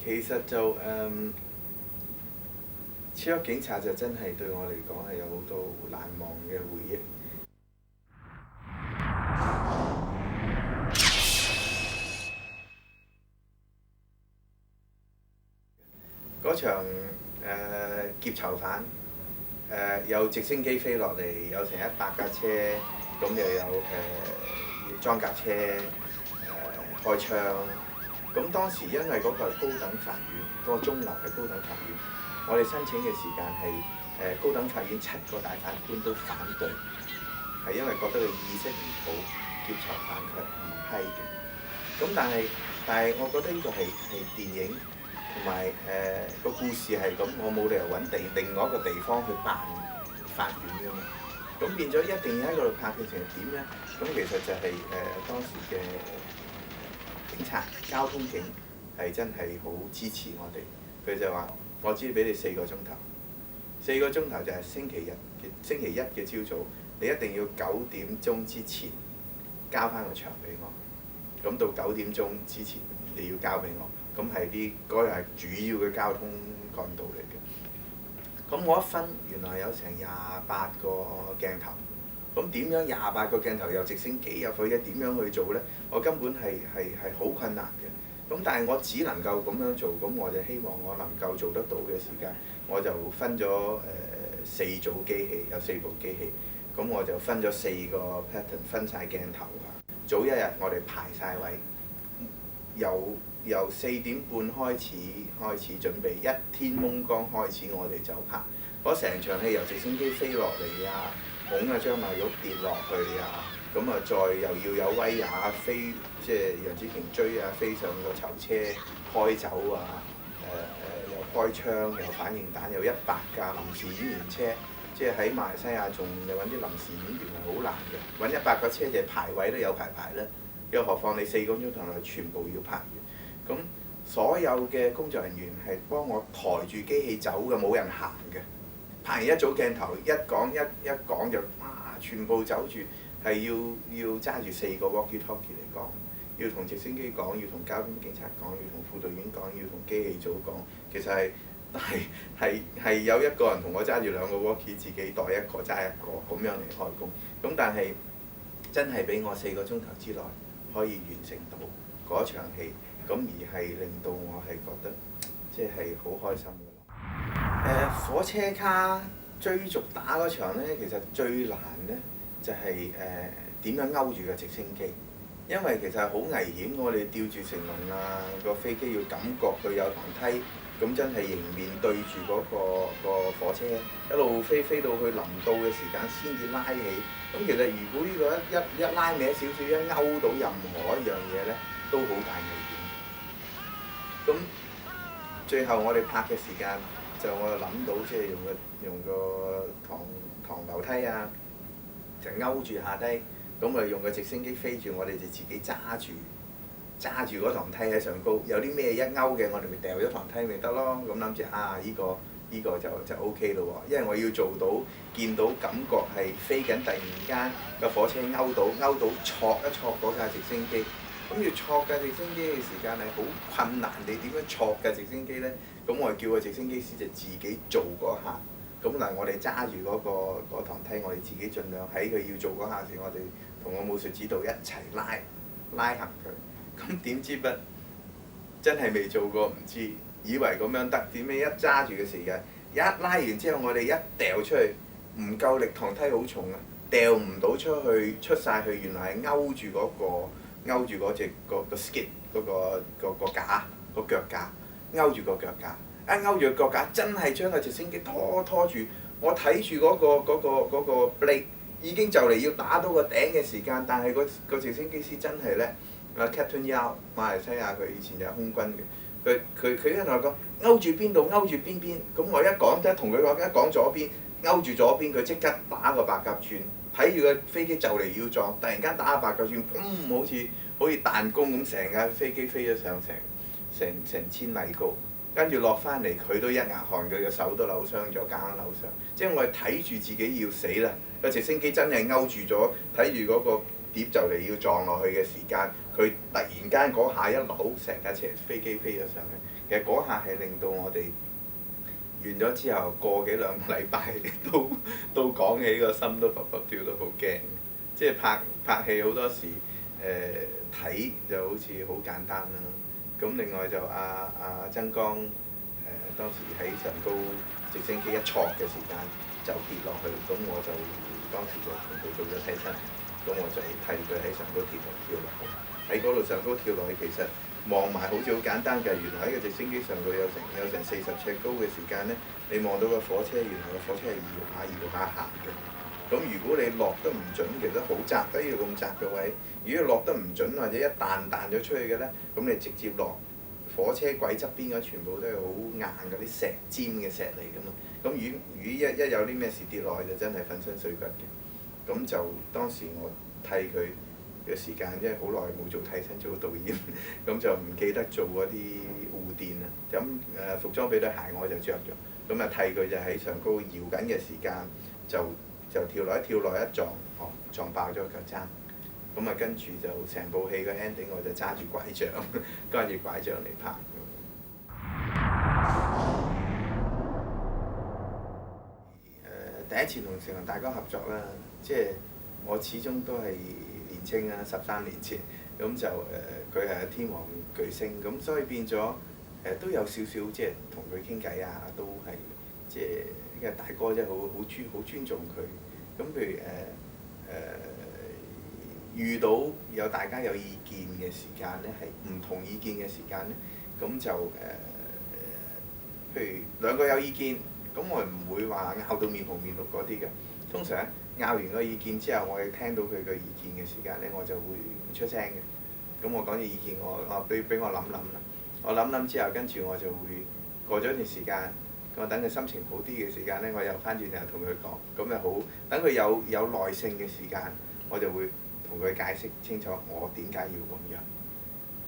其實就超級警察就真係對我嚟講係有好多難忘嘅回憶。嗰場劫囚犯有直升機飛落嚟，有成100架車，咁又有裝甲車開槍。咁當時因為嗰個係高等法院，嗰個鐘樓係高等法院，我哋申請嘅時間係高等法院7個大法官都反對，係因為覺得佢意識唔好，劫囚犯佢唔批嘅。咁但係我覺得呢個係電影。同埋個故事係咁，我冇理由揾另外一個地方去辦法院㗎嘛。咁變咗一定要喺嗰度拍嘅成點咧？咁其實就係當時嘅警察交通警係真係好支持我哋。佢就話：我只要俾你4個鐘頭，4個鐘頭就係星期一嘅朝早，你一定要9點鐘之前交翻個場俾我。咁到9點鐘之前你要交俾我。咁係嗰日係主要嘅交通幹道嚟嘅。咁我一分原來有成28個鏡頭。咁點樣28個鏡頭有直升機入去咧？點樣去做呢？我根本係好困難嘅。咁但係我只能夠咁樣做，咁我就希望我能夠做得到嘅時間，我就分咗4組機器，有4部機器。咁我就分咗4個 pattern， 分晒鏡頭啊。早一日我哋排晒位，由4點半開始準備，一天蒙光開始我哋就拍。嗰成場戲由直升機飛落嚟啊，拱啊張曼玉跌落去啊，咁啊再又要有威亞飛，即係楊紫瓊追啊，飛上個囚車開走啊，又開槍又反應彈，有100架臨時演員車，即係喺馬來西亞仲你揾啲臨時演員係好難嘅，揾100個車就排位都有排啦，又何況你4個鐘頭內全部要拍完。咁所有嘅工作人員係幫我抬住機器走嘅，冇人行嘅。拍完一組鏡頭，一講就全部走住，係要揸住4個 walkie-talkie 嚟講，要同直升機講，要同交通警察講，要同副導演講，要同機器組講。其實係有一個人同我揸住2個 walkie， 自己袋1個揸1個咁樣嚟開工。咁但係真係俾我4個鐘頭之內可以完成到嗰場戲。咁而係令到我係覺得，即係好開心嘅。火車卡追逐打嗰場咧，其實最難咧就係點樣勾住個直升機，因為其實係好危險。我哋吊住成龍啊，個飛機要感覺佢有堂梯，咁真係迎面對住嗰個火車，一路飛到去臨到嘅時間先至拉起。咁其實如果呢個一拉歪少少，一勾到任何一樣嘢咧，都好大危險。咁最後我哋拍嘅時間就我諗到，即係用個唐樓梯啊，就勾住下低，咁我哋用個直升機飛住，我哋就自己揸住嗰堂梯喺上高，有啲咩一勾嘅，我哋咪掉咗堂梯咪得咯。咁諗住呢個就 OK 咯喎，因為我要做到見到感覺係飛緊，突然間個火車勾到挫一挫嗰架直升機。咁要挫架直升機嘅時間係好困難，你點樣挫架直升機呢？咁我哋叫個直升機師就自己做嗰下。咁嗱，我哋揸住嗰堂梯，我哋自己盡量喺佢要做嗰下時，我哋同個武術指導一齊拉行佢。咁點知不真係未做過唔知，以為咁樣得，點解一揸住嘅時間，一拉完之後，我哋一掉出去，唔夠力，堂梯好重啊，掉唔到出晒去，原來係勾住嗰隻個 skid 嗰個架個腳架，勾住個腳架，一勾住個腳架，真係將個直升機拖住。我睇住嗰個 blade 已經就嚟要打到個頂嘅時間，但係個直升機師真係咧，Captain Yao 馬來西亞佢以前就係空軍嘅，佢一同我講勾住邊度，勾住邊，咁我一同佢講左邊，勾住左邊，佢即刻打個白鴿轉。睇住個飛機就嚟要撞，突然間打下白鴿轉，好似彈弓咁，成架飛機飛咗上成1000米高，跟住落翻嚟佢都一額汗，佢個手都扭傷咗，夾硬扭傷。即係我係睇住自己要死啦，個直升機真係勾住咗，睇住嗰個碟就嚟要撞落去嘅時間，佢佢突然間嗰下一扭，成架飛機飛咗上去。其實嗰下係令到我哋完咗之後，過幾兩個禮拜都講起個心都卜卜跳得好驚。即係拍戲好多時睇就好似好簡單啦。咁另外就阿曾江當時喺上高直升機一挫嘅時間就跌落去，咁我就當時就同佢做咗替身，咁我就替佢喺上高跳落去。喺嗰度上高跳落去，其實望埋好似好簡單嘅，原來喺個直升機上度有成40尺高嘅時間呢，你望到個火車，原來個火車係搖下行嘅。咁如果你落得唔準，其實好窄，都要咁窄嘅位。如果落得唔準或者一彈咗出去嘅呢，咁你直接落火車軌側邊嗰全部都係好硬嗰啲石尖嘅石嚟㗎嘛。咁如果一有啲咩事跌落去，就真係粉身碎骨嘅。咁就當時我替佢嘅時間，因為好耐冇做替身做導演，咁就唔記得做嗰啲護墊啦。咁服裝俾對鞋我就着咗，咁啊替佢就喺上高搖緊嘅時間就跳落一撞爆咗個腳踭。咁啊跟住就成部戲嘅 ending 我就揸住拐杖，跟住拐杖嚟拍。第一次同成龍大哥合作啦，即係我始終都係年青啊，13年前，咁就佢係天王巨星，咁所以變咗都有少少即係同佢傾偈啊，都係即係因為大哥真係好尊重佢。咁譬如遇到大家有意見嘅時間咧，係唔同意見嘅時間咧，咁就譬如兩個有意見。咁我唔會話拗到面紅面綠嗰啲嘅，通常拗完個意見之後，我哋聽到佢嘅意見嘅時間咧，我就會唔出聲嘅。咁我講嘅意見，我俾我諗諗啦。我諗之後，跟住我就會過咗一段時間，我等佢心情好啲嘅時間咧，我又翻轉頭同佢講，咁就好。等佢有耐性嘅時間，我就會同佢解釋清楚我點解要咁樣。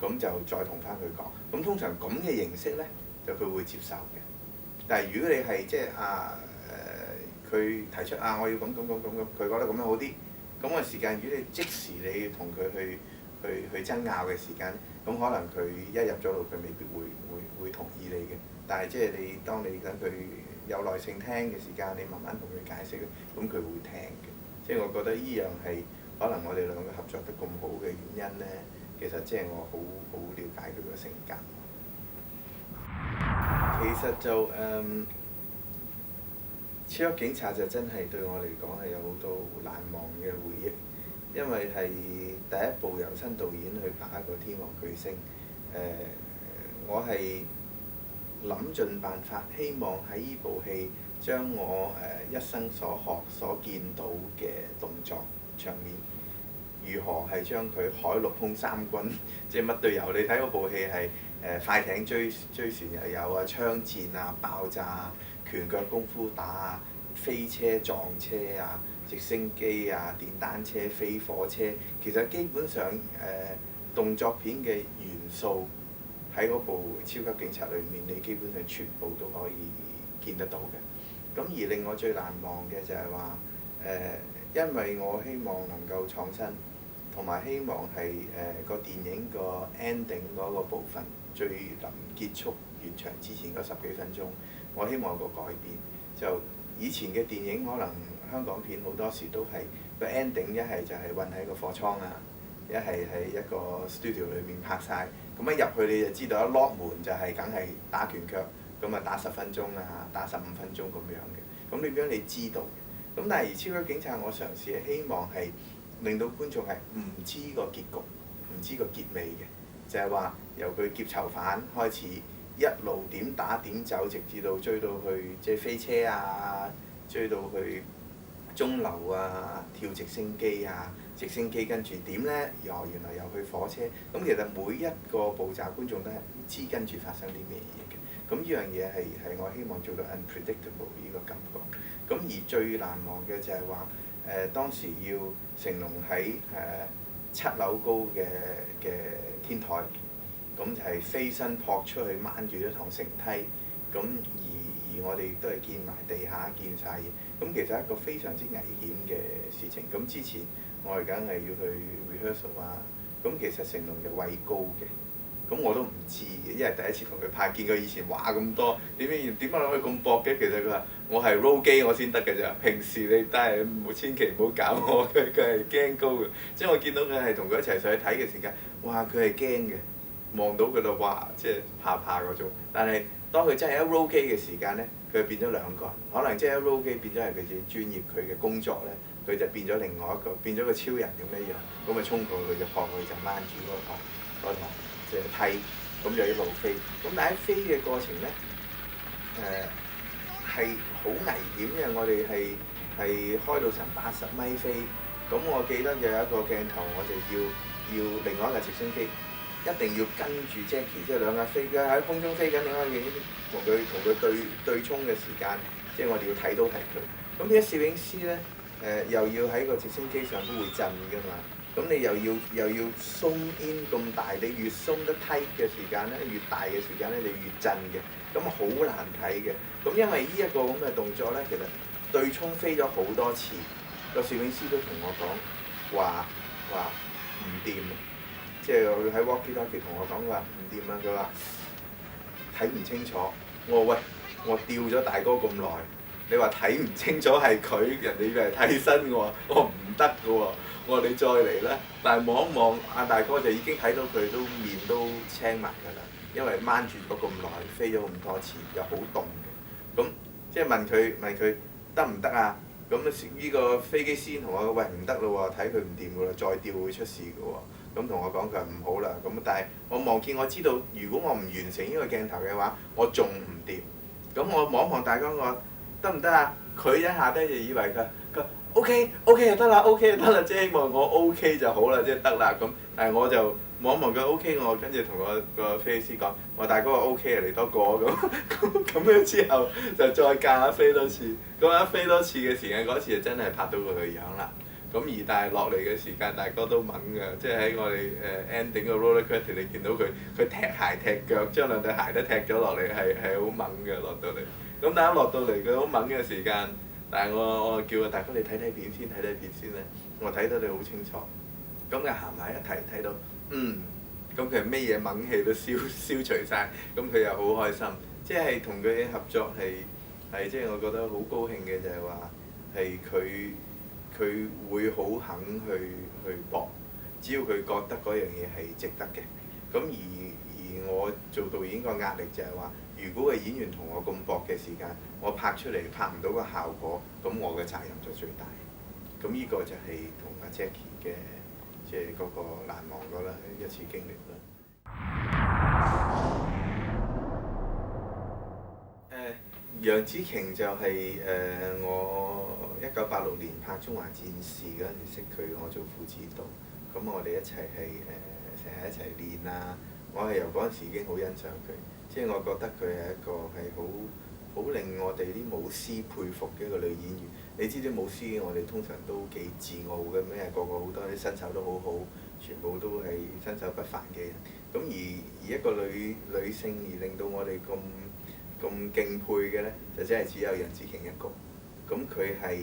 咁就再同翻佢講。咁通常咁嘅形式咧，就佢會接受嘅。但係如果你係即係佢提出我要咁，佢覺得咁樣好啲，咁嘅時間，如果你即時你同佢去爭拗嘅時間，咁可能佢一入咗路，佢未必會同意你嘅。但係即係當你等佢有耐性聽嘅時間，你慢慢同佢解釋，咁佢會聽嘅。即係我覺得呢樣係可能我哋兩個合作得咁好嘅原因咧，其實即係我好了解佢個性格。其實就超級警察就真係對我嚟講係有好多難忘嘅回憶，因為係第一部由新導演去拍一個天王巨星。我係諗盡辦法，希望喺呢部戲將我一生所學所見到嘅動作場面，如何係將佢海陸空三軍，即係乜都有。你睇嗰部戲係快艇追船又有啊，槍戰啊，爆炸啊，拳腳功夫打啊，飛車撞車啊，直升機啊，電單車飛火車。其實基本上動作片嘅元素喺嗰部超級警察裏面，你基本上全部都可以見得到嘅。咁而令我最難忘嘅就係話因為我希望能夠創新，同埋希望係個電影個 ending 嗰個部分最臨結束完場之前嗰10幾分鐘，我希望有個改變。就以前嘅電影可能香港片好多時都係個 ending 一係就係韞喺個貨倉啊，一係喺一個 studio 裏面拍晒。咁一入去你就知道一 lock 門就係梗係打拳腳，咁啊打10分鐘啊，打15分鐘咁樣嘅。咁你點樣你知道？咁但係而超級警察我嘗試係希望係令到觀眾係唔知個結局，唔知個結尾嘅，就係話由佢劫囚犯開始，一路點打點走，直至到追到去即係飛車啊，追到去鐘樓啊，跳直升機啊，直升機跟住點呢？原來又去火車。咁其實每一個步驟觀眾都係唔知跟住發生啲咩嘢嘅。咁呢樣嘢係我希望做到 unpredictable 呢個感覺。咁而最難忘嘅就係話當時要成龍喺7樓高嘅天台，咁就係飛身撲出去掹住一堂繩梯。咁而我哋亦都係見埋地下見晒嘢。咁其實係一個非常之危險嘅事情。咁之前我哋梗係要去 rehearsal 啊，咁其實成龍就畏高嘅。咁我都唔知嘅，因為第一次同佢拍，見佢以前話咁多，點解諗佢咁搏嘅？其實佢話我係 roll 機我先得嘅咋，平時你都係千祈唔好搞我。佢係驚高嘅，即係我見到佢係同佢一齊上去睇嘅時間，哇！佢係驚嘅，望到佢就哇，即係怕嗰種。但係當佢真係一 roll 機嘅時間咧，佢變咗兩個人，可能即係一 roll 機變咗係佢自己專業，佢嘅工作咧，佢就變咗另外一個，變咗個超人咁樣，咁咪衝過去就撲佢就掹住嗰台即係梯，咁就一路飛。咁但係喺飛嘅過程咧，係好危險嘅。我哋係開到成80米飛。咁我記得有一個鏡頭，我就要另外一架直升機一定要跟住 Jackie，即係兩架飛機喺空中飛緊，另外一架同佢對衝嘅時間，即係我哋要睇到係佢。咁啲攝影師咧，又要喺個直升機上都會震㗎嘛。咁你又要鬆 in 咁大，你越鬆得 tight 嘅時間咧，越大嘅時間咧，你越震嘅，咁好難睇嘅。咁因為呢一個咁嘅動作咧，其實對衝飛咗好多次，個攝影師都同我講話唔掂，即係佢喺 walkie-talkie 同我講話唔掂啊！佢話睇唔清楚。我話喂，我吊咗大哥咁耐，你話睇唔清楚係佢，人哋以為係替身我唔得嘅喎。我話你再嚟啦，但係望一望阿大哥就已經睇到佢都面都青埋㗎啦，因為掹住咗咁耐，飛咗咁多次，又好凍嘅。咁即係問佢得唔得啊？咁呢個飛機師同我講：喂，唔得咯喎，睇佢唔掂㗎啦，再吊會出事㗎喎。咁同我講佢話唔好啦。咁但係我望見我知道，如果我唔完成呢個鏡頭嘅話，我仲唔掂。咁我望一望大哥，我話得唔得啊？佢一下低就以為佢。OK 就得啦，OK 就得啦，即係希望我 OK 就好啦，即係得啦咁。但係我就望一望佢 OK，我跟住同個飛機師講：我大哥話 OK 啊，嚟多個咁樣之後就再夾飛多次。咁一飛多次嘅時間，嗰次就真係拍到佢嘅樣啦。咁而但係落嚟嘅時間，大哥都猛㗎，即係喺我哋ending 個 roller coaster，你見到佢踢鞋踢腳，將兩對鞋都踢咗落嚟，係好猛嘅落到嚟。咁但係落到嚟佢好猛嘅時間。但係我叫個大哥你睇睇片先咧，我睇到你好清楚。咁佢行埋一睇到，咁佢咩嘢猛氣都消除晒，咁佢又好開心。即係同佢合作係即係我覺得好高興嘅就係話係佢會好肯去搏，只要佢覺得嗰樣嘢係值得嘅。咁而我做導演個壓力就係話，如果個演員同我咁搏嘅時間，我拍出嚟拍唔到個效果，咁我嘅責任就最大。咁呢個就係同阿 Jackie 嘅即係嗰個難忘嘅啦一次經歷啦。楊紫瓊就係我1986年拍《中華戰士》嗰陣時識佢，我做副指導，咁我哋一齊係成日一齊練啦。我係由嗰陣時已經好欣賞佢，即係我覺得佢係一個係好令我哋啲武師佩服嘅一個女演員。你知啲武師我哋通常都幾自傲嘅咩？個好多啲身手都好好，全部都係身手不凡嘅人。咁而一個女性而令到我哋咁敬佩嘅咧，就真係只有楊紫瓊一個。咁佢係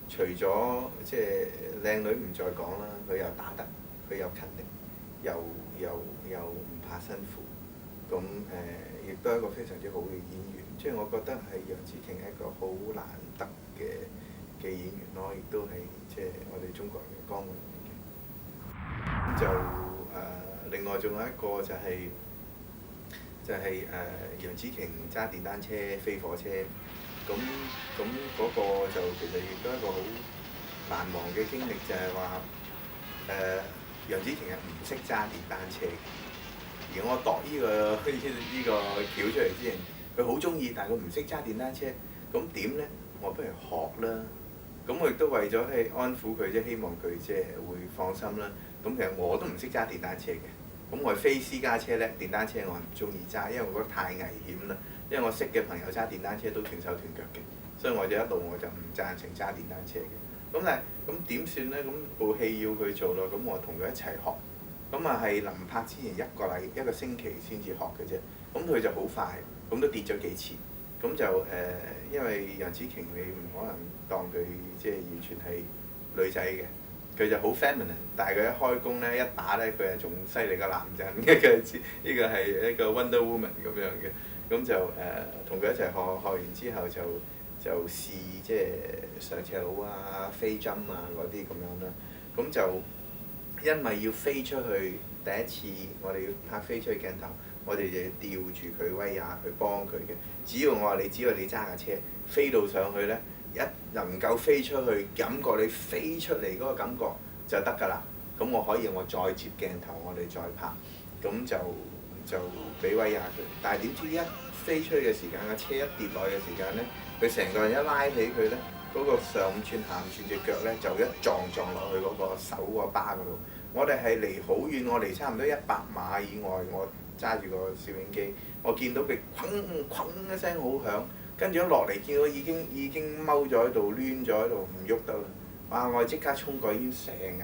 除咗即係靚女唔再講啦，佢又打得，佢又勤力，又唔怕辛苦。咁亦都係一個非常之好嘅演員。即係我覺得係楊紫瓊係一個好難得嘅演員咯，亦都係即係我哋中國人嘅光榮嚟嘅。咁就另外仲有一個就係楊紫瓊揸電單車飛火車。咁嗰個就其實亦都係一個好難忘嘅經歷，就係話楊紫瓊係唔識揸電單車嘅。而我度呢個橋出嚟之前，佢好中意，但係佢唔識揸電單車。咁點咧？我不如學啦。咁我亦都為咗係安撫佢，即係希望佢即係會放心啦。咁其實我都唔識揸電單車嘅。咁我係非私家車咧，電單車我係唔中意揸，因為我覺得太危險啦。因為我識嘅朋友揸電單車都斷手斷腳嘅，所以我就我就唔贊成揸電單車嘅。咁點算咧？咁部戲要佢做咯，咁我同佢一齊學。咁啊係臨拍之前一個星期先至學嘅啫。咁佢就好快，咁都跌咗幾次。咁就因為楊紫瓊你唔可能當佢即係完全係女仔嘅，佢就好 feminine，但係佢一開工咧一打咧佢係仲犀利過男人嘅，佢呢個係一個 Wonder Woman 咁樣嘅。咁就同佢一齊學完之後就試即係上斜路啊、飛針啊嗰啲咁樣啦。咁就因為要飛出去，第一次我哋要拍飛出去鏡頭，我哋就要吊住佢威亞去幫佢嘅。只要你揸架車飛到上去咧，一能夠飛出去，感覺你飛出嚟嗰個感覺就得㗎啦。咁我再接鏡頭，我哋再拍，咁就俾威亞佢。但係點知一飛出去嘅時間，架車一跌落去嘅時間咧，佢成個人一拉起佢咧，嗰個上五寸下五寸隻腳咧就一撞落去嗰個手個巴嗰度。我哋係離好遠，我離差唔多100碼以外，我揸住個攝影機，我見到佢哐哐一聲好響，跟住一落嚟見到已經踎咗喺度，攣咗喺度唔喐得啦。哇！我即刻衝過，已經成眼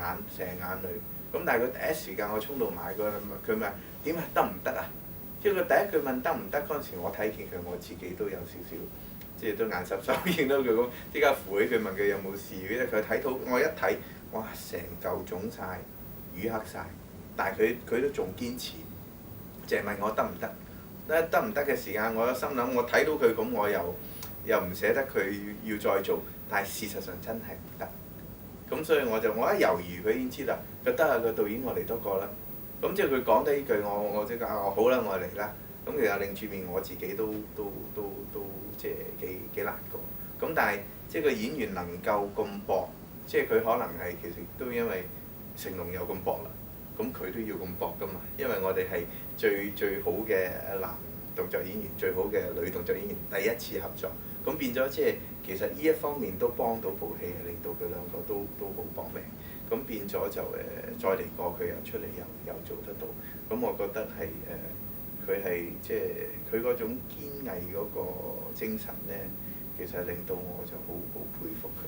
淚。咁但係佢第一時間我衝到埋佢問點啊，得唔得啊？即係佢第一句問得唔得嗰陣時，我睇見佢，我自己都有少少，即係都眼濕濕，見到佢咁即刻扶起佢問佢有冇事，因為佢睇到我一睇，哇！成嚿腫晒，瘀黑晒。但係佢都仲堅持，淨係問我得唔得？得唔得嘅時間，我心諗我睇到佢咁，我又唔捨得佢要再做，但係事實上真係唔得。咁所以我一猶豫，佢已經知啦。佢得啊，個導演我嚟多個啦。咁即係佢講得呢句，我即刻好啦，我嚟啦。咁其實另住面我自己都即係幾難過。咁但係即係個演員能夠咁搏，即係佢可能係其實都因為成龍有咁搏啦。咁佢都要咁搏㗎嘛，因為我哋係最好嘅男動作演員，最好嘅女動作演員，第一次合作。咁變咗即係其實呢一方面都幫到部戲，令到佢兩個都好搏命。咁變咗就再嚟過佢又出嚟又做得到。咁我覺得係佢係即係佢嗰種堅毅嗰個精神咧，其實令到我就好佩服佢。